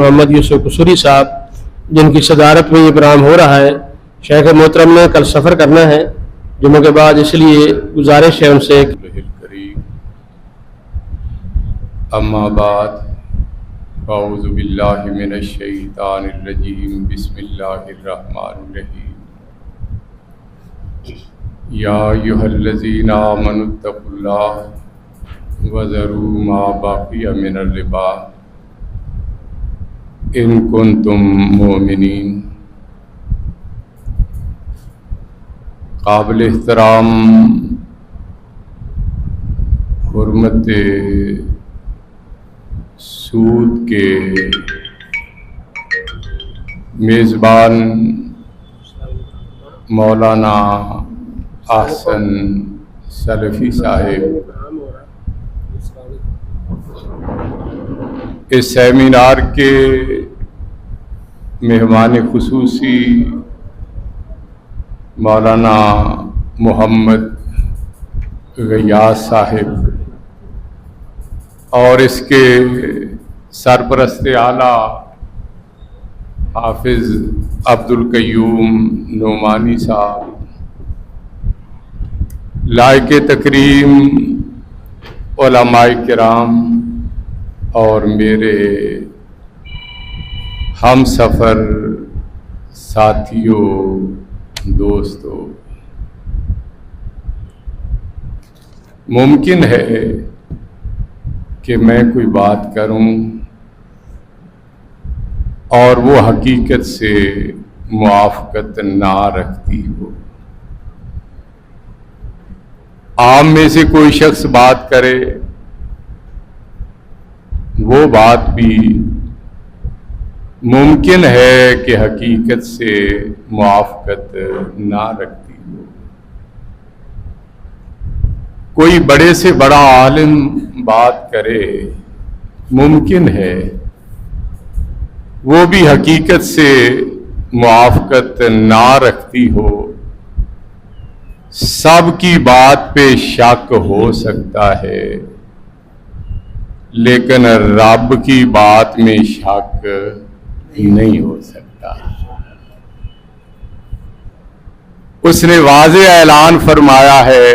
محمد یوسف قصوری صاحب جن کی صدارت میں یہ پروگرام ہو رہا ہے، شیخ محترم نے کل سفر کرنا ہے جمعہ کے بعد، اس لیے گزارش ہے ان سے۔ اما بعد اعوذ باللہ من الشیطان الرجیم بسم اللہ الرحمن الرحیم یا ایھا الذین آمنوا اتقوا اللہ وذروا ما بقی من الربا ان کنتم مؤمنین۔ قابل احترام حرمت سود کے میزبان مولانا احسن سلفی صاحب اس سیمینار کے مہمان خصوصی مولانا محمد غیاث صاحب اور اس کے سرپرست اعلیٰ حافظ عبدالقیوم نعمانی صاحب، لائق تکریم علماء کرام اور میرے ہم سفر ساتھیوں دوستوں، ممکن ہے کہ میں کوئی بات کروں اور وہ حقیقت سے موافقت نہ رکھتی ہو۔ عام میں سے کوئی شخص بات کرے، وہ بات بھی ممکن ہے کہ حقیقت سے موافقت نہ رکھتی ہو۔ کوئی بڑے سے بڑا عالم بات کرے، ممکن ہے وہ بھی حقیقت سے موافقت نہ رکھتی ہو۔ سب کی بات پہ شک ہو سکتا ہے، لیکن رب کی بات میں شک نہیں ہو سکتا۔ اس نے واضح اعلان فرمایا ہے،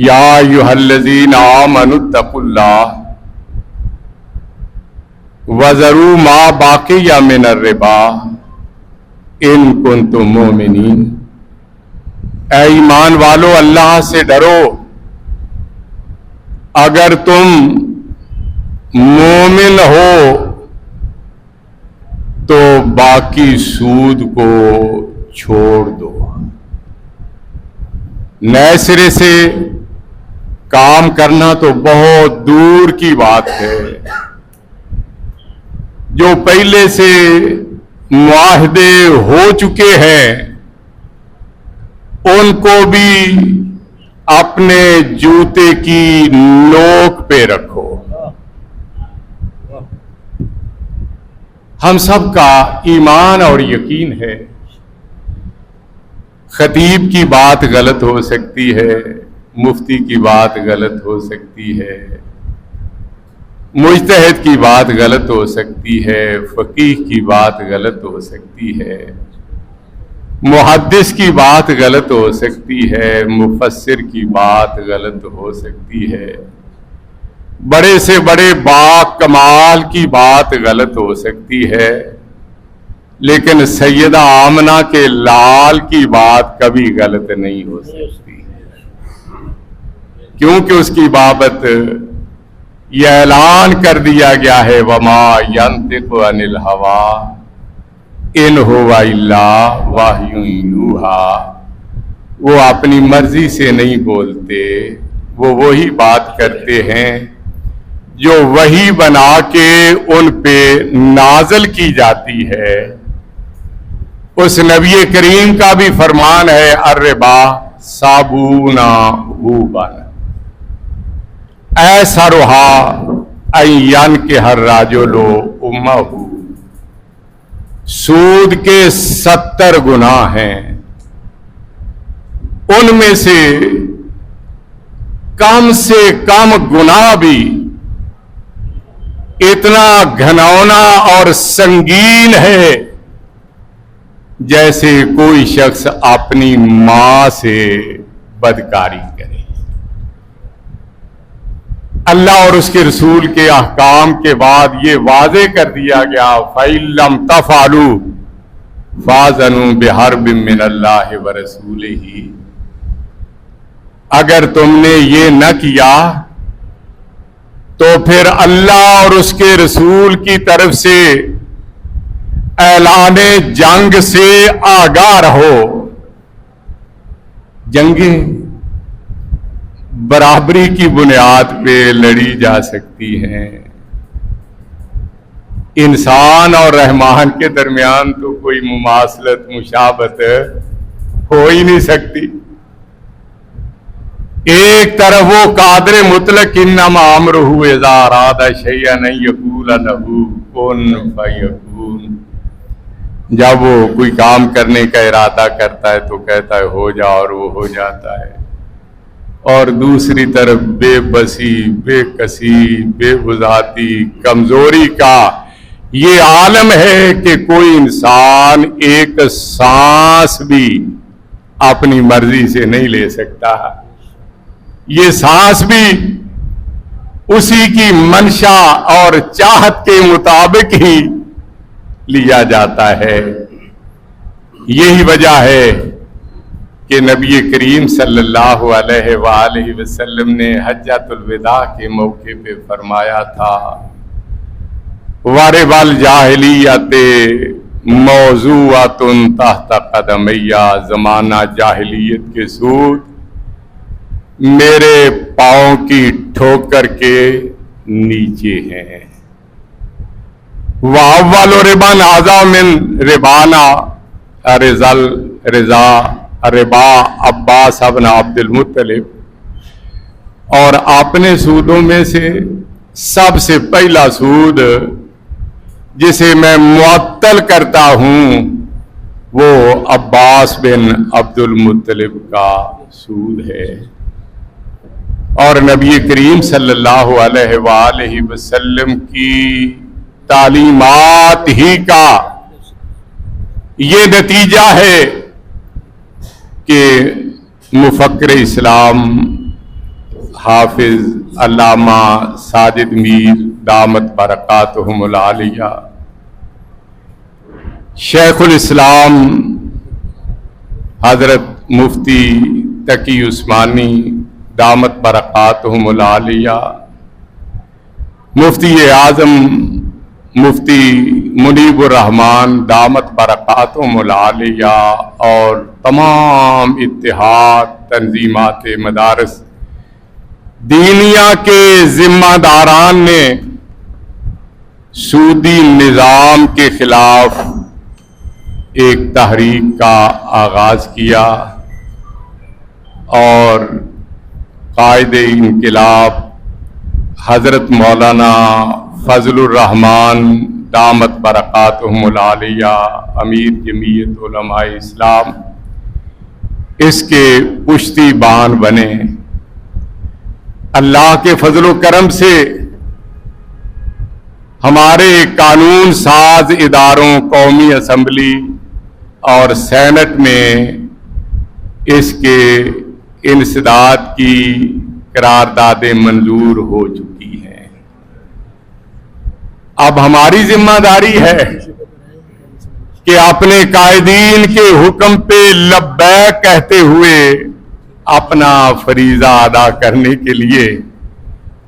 یا ایھا الذین آمنوا اتقوا اللہ وذروا ما بقی من الربا ان کنتم مؤمنین۔ اے ایمان والو، اللہ سے ڈرو، اگر تم مومن ہو تو باقی سود کو چھوڑ دو۔ نئے سرے سے کام کرنا تو بہت دور کی بات ہے۔ جو پہلے سے معاہدے ہو چکے ہیں ان کو بھی اپنے جوتے کی نوک پہ رکھو۔ ہم سب کا ایمان اور یقین ہے، خطیب کی بات غلط ہو سکتی ہے، مفتی کی بات غلط ہو سکتی ہے، مجتہد کی بات غلط ہو سکتی ہے، فقیہ کی بات غلط ہو سکتی ہے، محدث کی بات غلط ہو سکتی ہے، مفسر کی بات غلط ہو سکتی ہے، بڑے سے بڑے با کمال کی بات غلط ہو سکتی ہے، لیکن سیدہ آمنہ کے لال کی بات کبھی غلط نہیں ہو سکتی، کیونکہ اس کی بابت یہ اعلان کر دیا گیا ہے، وما ینطق عن الہوی ان ہوا الا وحی یوحی۔ وہ اپنی مرضی سے نہیں بولتے، وہ وہی بات کرتے ہیں جو وحی بنا کے ان پہ نازل کی جاتی ہے۔ اس نبی کریم کا بھی فرمان ہے، الربا صابون غوبن ایسرھا ان ینکح الرجل امہ۔ سود کے 70 گناہ ہیں، ان میں سے کم گناہ بھی اتنا گھنونا اور سنگین ہے جیسے کوئی شخص اپنی ماں سے بدکاری کرے۔ اللہ اور اس کے رسول کے احکام کے بعد یہ واضح کر دیا گیا فَإِن لَّمْ تَفْعَلُوا فَأْذَنُوا بِحَرْبٍ مِّنَ اللَّهِ وَرَسُولِهِ، اگر تم نے یہ نہ کیا تو پھر اللہ اور اس کے رسول کی طرف سے اعلان جنگ سے آگاہ رہو۔ جنگیں برابری کی بنیاد پہ لڑی جا سکتی ہیں، انسان اور رحمان کے درمیان تو کوئی مماثلت مشابہت ہو ہی نہیں سکتی۔ ایک طرف وہ قادر مطلق انما امرہ اذا اراد شیئا ان یقول لہ کن فیکون، جب وہ کوئی کام کرنے کا ارادہ کرتا ہے تو کہتا ہے ہو جا اور وہ ہو جاتا ہے، اور دوسری طرف بے بسی، بے کسی، بے وضاحتی، کمزوری کا یہ عالم ہے کہ کوئی انسان ایک سانس بھی اپنی مرضی سے نہیں لے سکتا، یہ سانس بھی اسی کی منشا اور چاہت کے مطابق ہی لیا جاتا ہے۔ یہی وجہ ہے کہ نبی کریم صلی اللہ علیہ وآلہ وسلم نے حجۃ الوداع کے موقع پہ فرمایا تھا وَرِبَ الْجَاہِلِیَّۃِ مَوْضُوعَۃٌ تحت قدمیہ، زمانہ جاہلیت کے سود میرے پاؤں کی ٹھوکر کے نیچے ہیں۔ وَأَوَّلُ رِبًا أَعْظَمُ مِنْ رِبَانَا رضا ربا عباس ابن عبد المطلب، اور اپنے سودوں میں سے سب سے پہلا سود جسے میں معطل کرتا ہوں وہ عباس بن عبد المطلب کا سود ہے۔ اور نبی کریم صلی اللہ علیہ وآلہ وسلم کی تعلیمات ہی کا یہ نتیجہ ہے کہ مفکر اسلام حافظ علامہ ساجد میر دامت برکاتہم العالیہ، شیخ الاسلام حضرت مفتی تقی عثمانی دامت برکاتہم العالیہ، مفتی اعظم مفتی منیب الرحمان دامت برکاتہم العالیہ اور تمام اتحاد تنظیمات مدارس دینیہ کے ذمہ داران نے سودی نظام کے خلاف ایک تحریک کا آغاز کیا، اور قائد انقلاب حضرت مولانا فضل الرحمان دامت برکاتہم العالیہ امیر جمعیت علماء اسلام اس کے پشتی بان بنے۔ اللہ کے فضل و کرم سے ہمارے قانون ساز اداروں قومی اسمبلی اور سینٹ میں اس کے انسداد کی قراردادیں منظور ہو چکی ہیں۔ اب ہماری ذمہ داری ہے کہ اپنے قائدین کے حکم پہ لبیک کہتے ہوئے اپنا فریضہ ادا کرنے کے لیے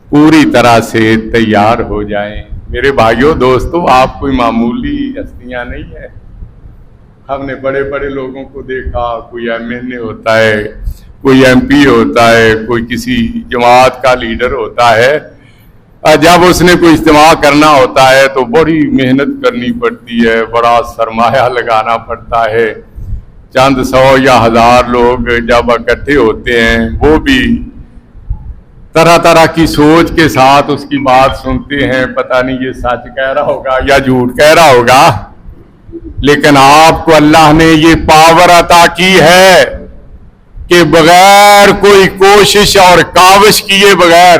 پوری طرح سے تیار ہو جائیں۔ میرے بھائیوں دوستو، آپ کوئی معمولی ہستیاں نہیں ہے۔ ہم نے بڑے بڑے لوگوں کو دیکھا، کوئی ایم این اے ہوتا ہے، کوئی ایم پی ہوتا ہے، کوئی کسی جماعت کا لیڈر ہوتا ہے، جب اس نے کوئی اجتماع کرنا ہوتا ہے تو بڑی محنت کرنی پڑتی ہے، بڑا سرمایہ لگانا پڑتا ہے۔ چند سو یا ہزار لوگ جب اکٹھے ہوتے ہیں وہ بھی طرح طرح کی سوچ کے ساتھ اس کی بات سنتے ہیں، پتہ نہیں یہ سچ کہہ رہا ہوگا یا جھوٹ کہہ رہا ہوگا، لیکن آپ کو اللہ نے یہ پاور عطا کی ہے کہ بغیر کوئی کوشش اور کاوش کیے بغیر